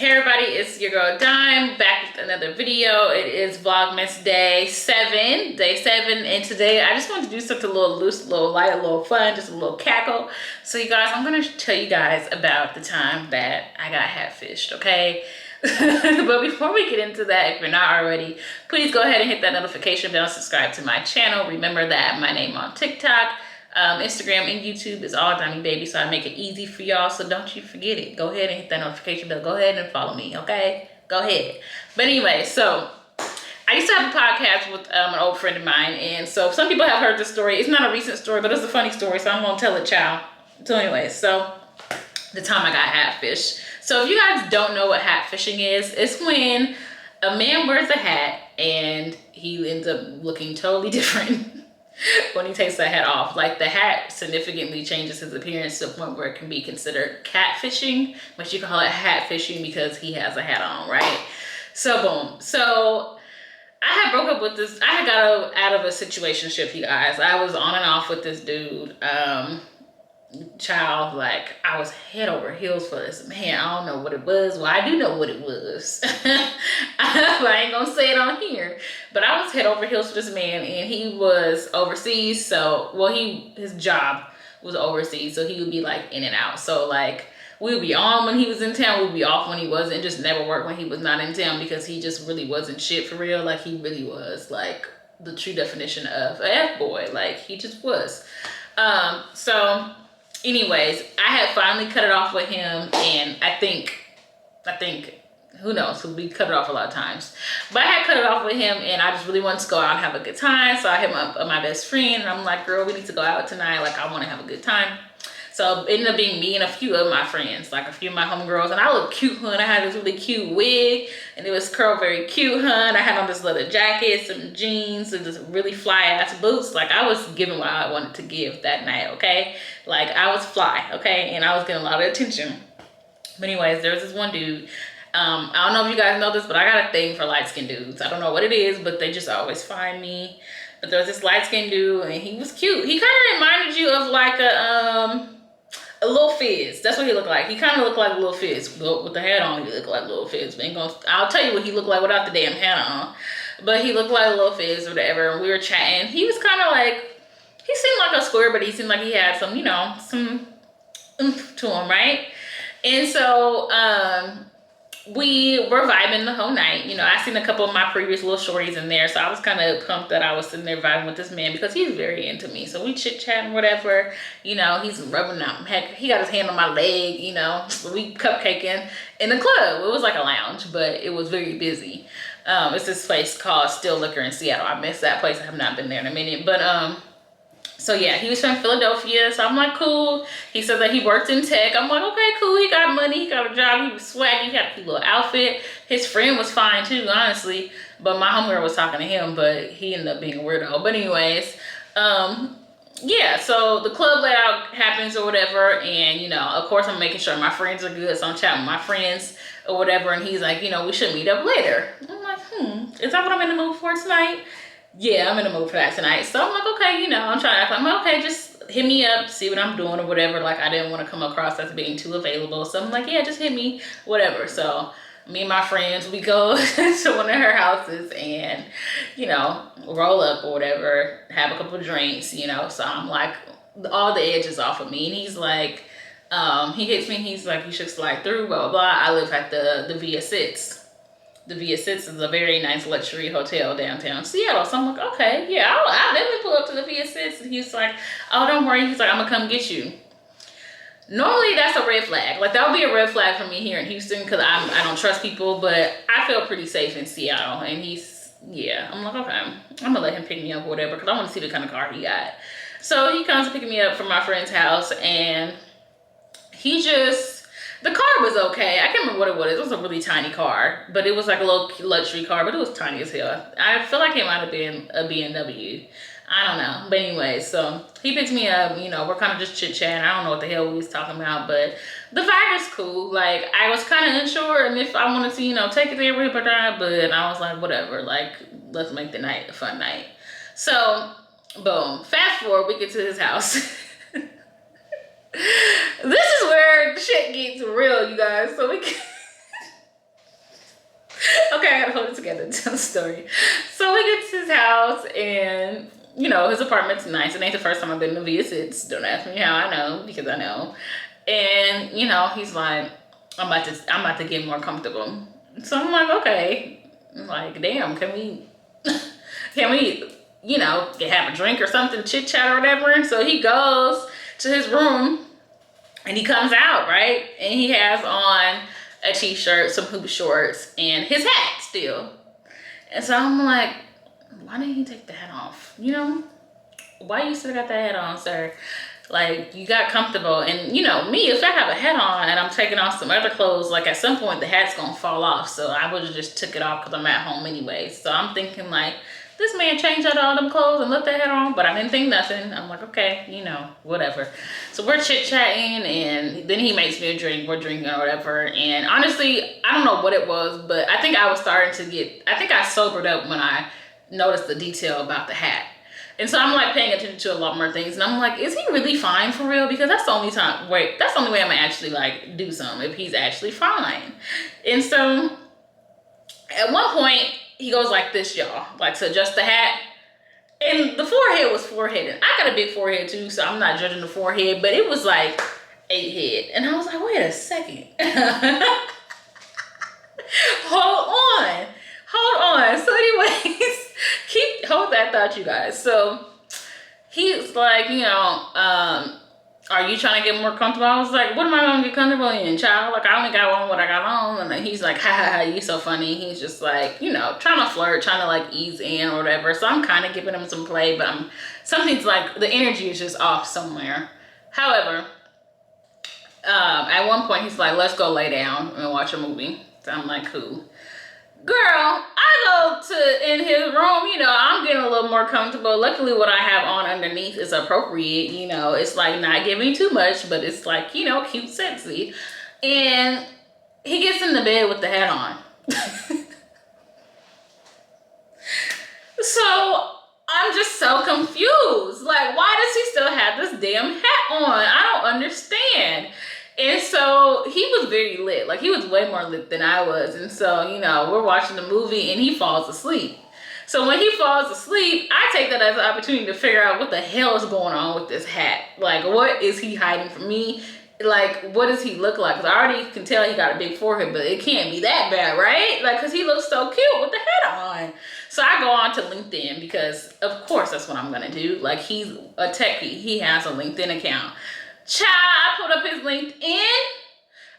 Hey everybody, it's your girl Dime back with another video. It is Vlogmas day 7, and today I just wanted to do something a little loose, a little light, a little fun, just a little cackle. So you guys, I'm gonna tell you guys about the time that I got hatfished, okay? But before we get into that, if you're not already, please go ahead and hit that notification bell, subscribe to my channel. Remember that my name on TikTok, Instagram, and YouTube is all Dimey Baby, so I make it easy for y'all, so don't you forget it. Go ahead and hit that notification bell. Go ahead and follow me, okay? Go ahead. But anyway, so I used to have a podcast with an old friend of mine, and so some people have heard this story. It's not a recent story, but it's a funny story, so I'm gonna tell it, child. So anyway, so the time I got hatfished. So if you guys don't know what hatfishing is, it's when a man wears a hat and he ends up looking totally different when he takes the hat off. Like, the hat significantly changes his appearance to the point where it can be considered catfishing, but you call it hatfishing because he has a hat on, right? So boom. So I had broke up with this, I had got out of a situationship, you guys. I was on and off with this dude. Child, like, I was head over heels for this man. I don't know what it was. Well, I do know what it was. I ain't gonna say it on here, but I was head over heels for this man, and he was overseas. So, well, his job was overseas, so he would be like in and out. So like, we would be on when he was in town, we'd be off when he wasn't. It just never worked when he was not in town, because he just really wasn't shit for real. Like, he really was like the true definition of a F-boy. Like, he just was. So anyways, I had finally cut it off with him, and I think, who knows, because we cut it off a lot of times. But I had cut it off with him, and I just really wanted to go out and have a good time. So I hit my best friend, and I'm like, girl, we need to go out tonight. Like, I want to have a good time. So it ended up being me and a few of my friends, like a few of my homegirls. And I looked cute, hun. I had this really cute wig, and it was curled very cute, hun. I had on this leather jacket, some jeans, and just really fly ass boots. Like, I was giving what I wanted to give that night, okay? Like, I was fly, okay? And I was getting a lot of attention. But anyways, there was this one dude. I don't know if you guys know this, but I got a thing for light-skinned dudes. I don't know what it is, but they just always find me. But there was this light-skinned dude, and he was cute. He kind of reminded you of like a little Fizz. That's what he looked like. He kind of looked like a little Fizz. With the hat on, he looked like a little Fizz. I'll tell you what he looked like without the damn hat on. But he looked like a little Fizz or whatever. And we were chatting. He was kind of like, he seemed like a square, but he seemed like he had some, you know, some oomph to him, right? And so we were vibing the whole night. You know, I seen a couple of my previous little shorties in there, so I was kind of pumped that I was sitting there vibing with this man, because he's very into me. So we chit-chatting, whatever. You know, he's rubbing out. Heck, he got his hand on my leg, you know. We cupcaking in the club. It was like a lounge, but it was very busy. It's this place called Still Liquor in Seattle. I miss that place. I have not been there in a minute. But so yeah, he was from Philadelphia, so I'm like, cool. He said that he worked in tech. I'm like, okay, cool. He got money, he got a job, he was swaggy, he had a cute little outfit. His friend was fine too, honestly. But my homegirl was talking to him, but he ended up being a weirdo. But anyways, yeah, so the club layout happens or whatever, and you know, of course I'm making sure my friends are good, so I'm chatting with my friends or whatever, and he's like, you know, we should meet up later. I'm like, is that what I'm in the mood for tonight? Yeah, I'm in the mood for that tonight. So I'm like, okay, you know, I'm trying to act like, I'm okay, just hit me up, see what I'm doing or whatever. Like, I didn't want to come across as being too available. So I'm like, yeah, just hit me, whatever. So me and my friends, we go to one of her houses and, you know, roll up or whatever, have a couple of drinks, you know. So I'm like, all the edges off of me. And he's like, he hits me, he's like, you should slide through, blah, blah, blah. I live at the Via 6. The Via 6 is a very nice luxury hotel downtown Seattle. So I'm like, okay, yeah, I'll definitely pull up to the Via 6. And he's like, oh, don't worry. He's like, I'm going to come get you. Normally, that's a red flag. Like, that would be a red flag for me here in Houston, because I don't trust people. But I feel pretty safe in Seattle. And yeah, I'm like, okay, I'm going to let him pick me up or whatever, because I want to see the kind of car he got. So he comes to pick me up from my friend's house, and the car was okay. I can't remember what it was. It was a really tiny car, but it was like a little luxury car, but it was tiny as hell. I feel like it might have been a BMW. I don't know. But anyway, so he picks me up, you know, we're kind of just chit-chatting. I don't know what the hell we was talking about, but the vibe is cool. Like, I was kind of unsure and if I wanted to, you know, take it there with or not, but I was like, whatever. Like, let's make the night a fun night. So, boom. Fast forward, we get to his house. This is where shit gets real, you guys. So Okay, I gotta hold it together to tell the story. So we get to his house, and you know his apartment's nice. It ain't the first time I've been to visits. Don't ask me how I know, because I know. And you know he's like, I'm about to get more comfortable. So I'm like, okay, I'm like, damn, can we, can we, you know, have a drink or something, chit chat or whatever? And so he goes to his room, and he comes out, right, and he has on a t-shirt, some hoop shorts, and his hat still. And so I'm like, why didn't he take the hat off? You know, why you still got that hat on, sir? Like, you got comfortable. And you know, me, if I have a hat on and I'm taking off some other clothes, like at some point the hat's gonna fall off. So I would have just took it off because I'm at home anyway. So I'm thinking like, this man changed out all them clothes and left that hat on, but I didn't think nothing. I'm like, okay, you know, whatever. So we're chit-chatting, and then he makes me a drink. We're drinking or whatever. And honestly, I don't know what it was, but I think I was starting to get, I think I sobered up when I noticed the detail about the hat. And so I'm like paying attention to a lot more things, and I'm like, is he really fine for real? Because that's the only time, wait, that's the only way I'm gonna actually like do something, if he's actually fine. And so at one point, he goes like this, y'all, like to adjust the hat. And the forehead was foreheaded. I got a big forehead too, so I'm not judging the forehead, but it was like 8 head. And I was like, wait a second. Hold on. Hold on. So anyways, hold that thought, you guys. So he's like, you know, are you trying to get more comfortable? I was like, what am I going to get comfortable in, child? Like, I only got on what I got on. And then he's like, ha ha ha, you so funny. He's just like, you know, trying to flirt, trying to like ease in or whatever. So I'm kind of giving him some play, but something's like, the energy is just off somewhere. However, at one point he's like, let's go lay down and watch a movie. So I'm like, cool. Girl, I go to in his room, you know, I'm getting a little more comfortable. Luckily, what I have on underneath is appropriate, you know, it's like not giving too much, but it's like, you know, cute, sexy. And he gets in the bed with the hat on. So I'm just so confused. Like, why does he still have this damn hat on? I don't understand. And so he was very lit. Like, he was way more lit than I was. And so, you know, we're watching the movie and he falls asleep. So when he falls asleep, I take that as an opportunity to figure out what the hell is going on with this hat. Like, what is he hiding from me? Like, what does he look like? Because I already can tell he got a big forehead, but it can't be that bad, right? Like, because he looks so cute with the hat on. So I go on to LinkedIn because, of course, that's what I'm going to do. Like, he's a techie. He has a LinkedIn account. Child, I put up his LinkedIn.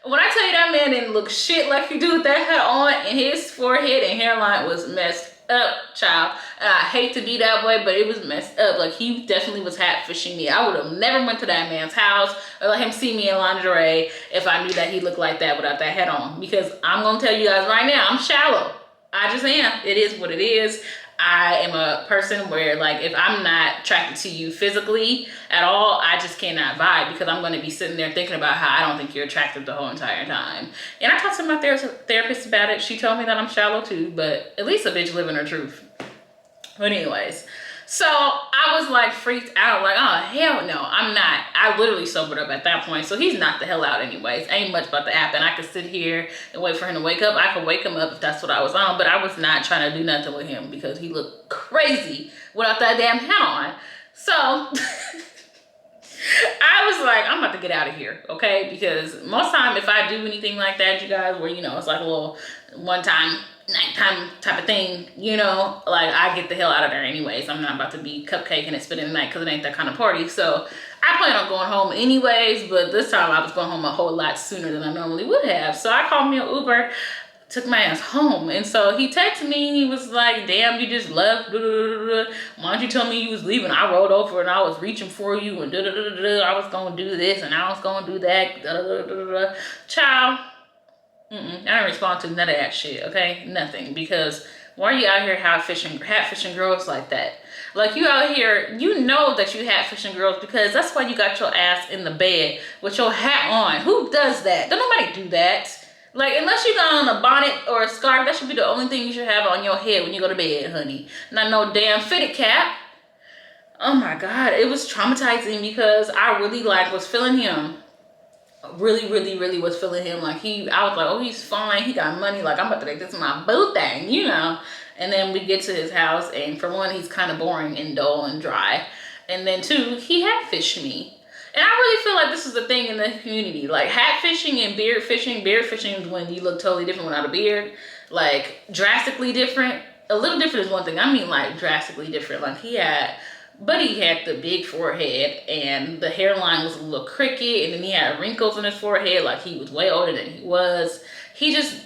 When I tell you that man didn't look shit like he do with that hat on, and his forehead and hairline was messed up, child. And I hate to be that way, but it was messed up. Like, he definitely was hatfishing me. I would have never went to that man's house or let him see me in lingerie if I knew that he looked like that without that hat on. Because I'm going to tell you guys right now, I'm shallow. I just am. It is what it is. I am a person where, like, if I'm not attracted to you physically at all, I just cannot vibe, because I'm going to be sitting there thinking about how I don't think you're attractive the whole entire time. And I talked to my therapist about it. She told me that I'm shallow too, but at least a bitch living her truth. But anyways, so I was like freaked out, like, oh, hell no, I'm not. I literally sobered up at that point. So he's knocked the hell out anyways. Ain't much about to happen. I could sit here and wait for him to wake up. I could wake him up if that's what I was on, but I was not trying to do nothing with him because he looked crazy without that damn hat on. So I was like, I'm about to get out of here, okay? Because most time if I do anything like that, you guys, where, you know, it's like a little one-time nighttime type of thing, you know, like, I get the hell out of there anyways. I'm not about to be cupcaking and spending the night, because it ain't that kind of party. So I plan on going home anyways, but this time I was going home a whole lot sooner than I normally would have. So I called me an Uber, took my ass home. And so he texted me and he was like, damn, you just left. Why don't you tell me you was leaving? I rolled over and I was reaching for you, and I was going to do this and I was going to do that. Child. I didn't respond to none of that shit, okay? Nothing. Because why are you out here hatfishing girls like that? Like, you out here, you know that you hatfishing girls because that's why you got your ass in the bed with your hat on. Who does that? Don't nobody do that. Like, unless you got on a bonnet or a scarf, that should be the only thing you should have on your head when you go to bed, honey. Not no damn fitted cap. Oh my God, it was traumatizing because I really, like, was feeling him. really was feeling him. Like I was like, oh, he's fine. He got money. Like I'm about to make this my boo thing, you know. And then we get to his house, and for one, he's kind of boring and dull and dry. And then two, he hatfished me. And I really feel like this is a thing in the community. Like hat fishing and beard fishing. Beard fishing is when you look totally different without a beard. Like drastically different. A little different is one thing. I mean like drastically different. Like he had the big forehead and the hairline was a little crooked, and then he had wrinkles in his forehead like he was way older than he was. He just,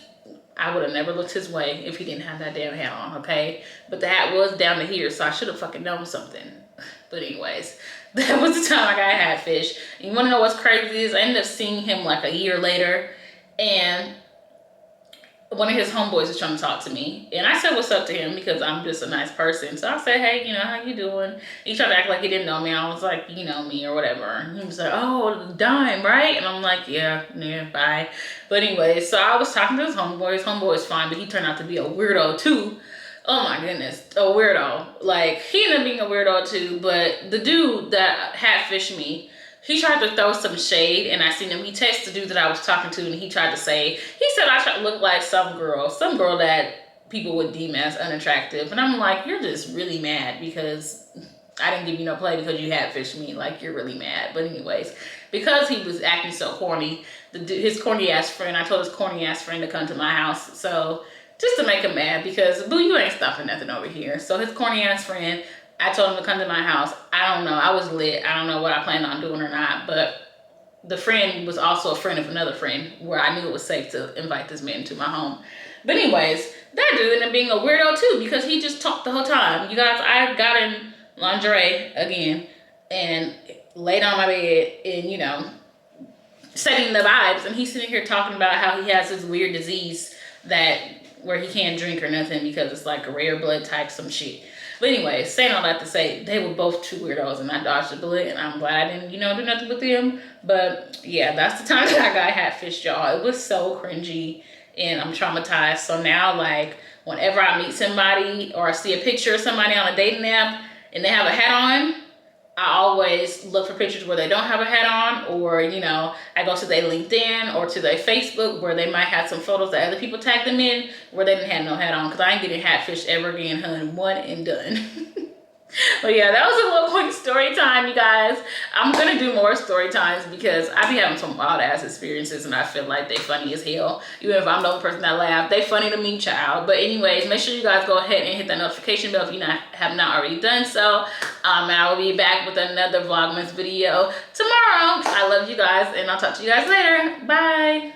I would have never looked his way if he didn't have that damn hat on, okay? But the hat was down to here, so I should have fucking known something. But anyways, that was the time I got hatfish. And you wanna know what's crazy is I ended up seeing him like a year later, and one of his homeboys was trying to talk to me, and I said what's up to him because I'm just a nice person. So I said, hey, you know, how you doing? He tried to act like he didn't know me. I was like, you know me or whatever. And he was like, oh, dime, right? And I'm like, yeah, bye. But anyway, so I was talking to his homeboy. His homeboy was fine, but he turned out to be a weirdo too. Oh my goodness, a weirdo. Like, he ended up being a weirdo too, but the dude that hatfished me, he tried to throw some shade, and I seen him. He texted the dude that I was talking to, and he tried to say, he said I tried to look like some girl that people would deem as unattractive. And I'm like, you're just really mad because I didn't give you no play because you hatfished me. Like, you're really mad. But anyways, because he was acting so corny, his corny ass friend, I told his corny ass friend to come to my house. So just to make him mad because, boo, you ain't stopping nothing over here. So his corny ass friend, I told him to come to my house. I don't know. I was lit. I don't know what I planned on doing or not. But the friend was also a friend of another friend where I knew it was safe to invite this man to my home. But anyways, that dude ended up being a weirdo too because he just talked the whole time. You guys, I got in lingerie again and laid on my bed and, you know, setting the vibes. And he's sitting here talking about how he has this weird disease where he can't drink or nothing because it's like a rare blood type, some shit. But anyway, saying all that to say, they were both two weirdos, and I dodged a bullet, and I'm glad I didn't, you know, do nothing with them. But yeah, that's the time that I got hatfished, y'all. It was so cringy, and I'm traumatized. So now, like, whenever I meet somebody or I see a picture of somebody on a dating app and they have a hat on, I always look for pictures where they don't have a hat on, or, you know, I go to their LinkedIn or to their Facebook where they might have some photos that other people tag them in where they didn't have no hat on, because I ain't getting hatfished ever again, hun. One and done. But yeah, that was a little quick story time, you guys. I'm gonna do more story times because I be having some wild ass experiences and I feel like they funny as hell. Even if I'm the only person that laugh, they funny to me, child. But anyways, make sure you guys go ahead and hit that notification bell if you have not already done so. And I will be back with another Vlogmas video tomorrow. I love you guys, and I'll talk to you guys later. Bye.